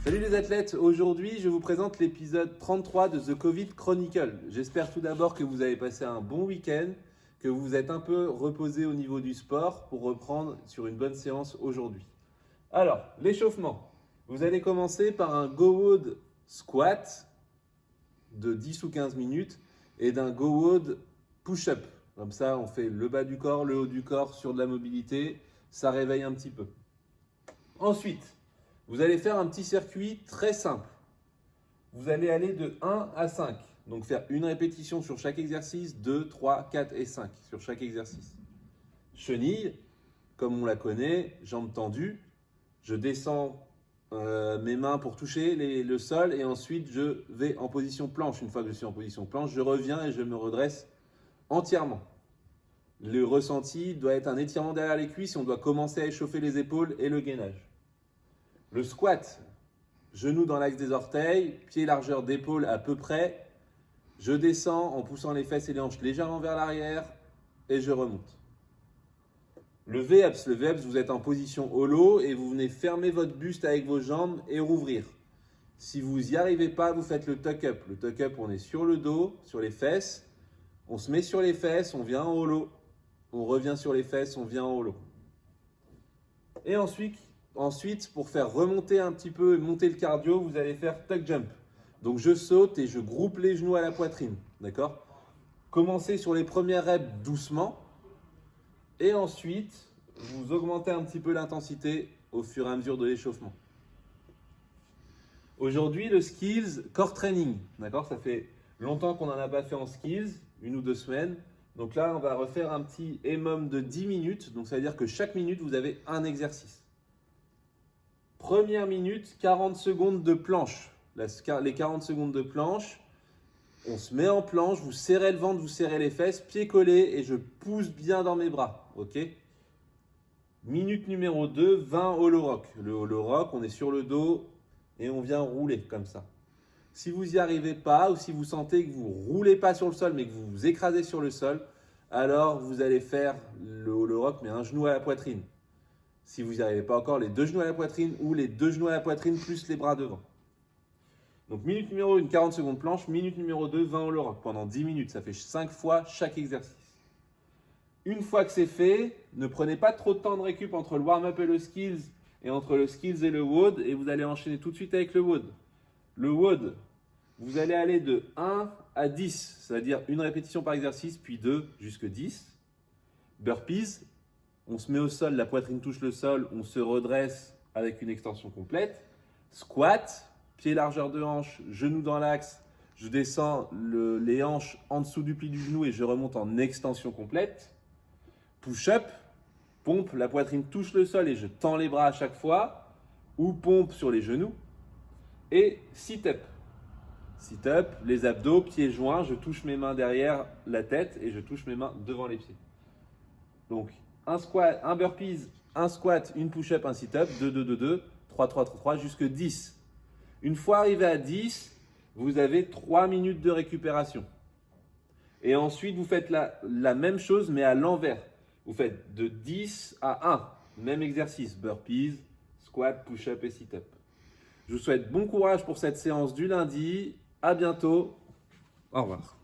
Salut les athlètes, aujourd'hui je vous présente l'épisode 33 de The Covid Chronicle. J'espère tout d'abord que vous avez passé un bon week-end, que vous vous êtes un peu reposé au niveau du sport pour reprendre sur une bonne séance aujourd'hui. Alors, l'échauffement. Vous allez commencer par un GoWOD squat de 10 ou 15 minutes et d'un GoWOD push-up. Comme ça, on fait le bas du corps, le haut du corps sur de la mobilité, ça réveille un petit peu. Ensuite, vous allez faire un petit circuit très simple. Vous allez aller de 1 à 5. Donc faire une répétition sur chaque exercice, 2, 3, 4 et 5 sur chaque exercice. Chenille, comme on la connaît, jambes tendues. Je descends mes mains pour toucher le sol et ensuite je vais en position planche. Une fois que je suis en position planche, je reviens et je me redresse entièrement. Le ressenti doit être un étirement derrière les cuisses et on doit commencer à échauffer les épaules et le gainage. Le squat, genoux dans l'axe des orteils, pieds largeur d'épaule à peu près. Je descends en poussant les fesses et les hanches légèrement vers l'arrière et je remonte. Le V-ups, vous êtes en position holo et vous venez fermer votre buste avec vos jambes et rouvrir. Si vous n'y arrivez pas, vous faites le tuck-up. Le tuck-up, on est sur le dos, sur les fesses. On se met sur les fesses, on vient en holo. On revient sur les fesses, on vient en holo. Et ensuite, pour faire remonter un petit peu et monter le cardio, vous allez faire tuck jump. Donc je saute et je groupe les genoux à la poitrine. D'accord ? Commencez sur les premières reps doucement. Et ensuite, vous augmentez un petit peu l'intensité au fur et à mesure de l'échauffement. Aujourd'hui, le skills core training. D'accord ? Ça fait longtemps qu'on n'en a pas fait en skills, 1 ou 2 semaines. Donc là, on va refaire un petit EMOM de 10 minutes. Donc ça veut dire que chaque minute, vous avez un exercice. Première minute, 40 secondes de planche. Les 40 secondes de planche, on se met en planche, vous serrez le ventre, vous serrez les fesses, pieds collés et je pousse bien dans mes bras. Ok ? Minute numéro 2, 20 holo rock. Le holo rock, on est sur le dos et on vient rouler comme ça. Si vous n'y arrivez pas ou si vous sentez que vous ne roulez pas sur le sol mais que vous vous écrasez sur le sol, alors vous allez faire le holo rock mais un genou à la poitrine. Si vous n'y arrivez pas encore, les 2 genoux à la poitrine ou les 2 genoux à la poitrine plus les bras devant. Donc minute numéro 1, 40 secondes planche. Minute numéro 2, 20 holo rock. Pendant 10 minutes, ça fait 5 fois chaque exercice. Une fois que c'est fait, ne prenez pas trop de temps de récup entre le warm-up et le skills et entre le skills et le WOD et vous allez enchaîner tout de suite avec le WOD. Le WOD, vous allez aller de 1 à 10, c'est-à-dire une répétition par exercice, puis 2 jusque 10. Burpees, on se met au sol, la poitrine touche le sol, on se redresse avec une extension complète. Squat, pied largeur de hanche, genou dans l'axe, je descends les hanches en dessous du pli du genou et je remonte en extension complète. Push-up, pompe, la poitrine touche le sol et je tends les bras à chaque fois, ou pompe sur les genoux. Et sit-up. Sit-up, les abdos, pieds joints, je touche mes mains derrière la tête et je touche mes mains devant les pieds. Donc, un squat, un burpees, un squat, une push-up, un sit-up, 2, 2, 2, 2, 3, 3, 3, 3, jusque 10. Une fois arrivé à 10, vous avez 3 minutes de récupération. Et ensuite, vous faites la même chose, mais à l'envers. Vous faites de 10 à 1. Même exercice, burpees, squat, push-up et sit-up. Je vous souhaite bon courage pour cette séance du lundi. À bientôt. Au revoir.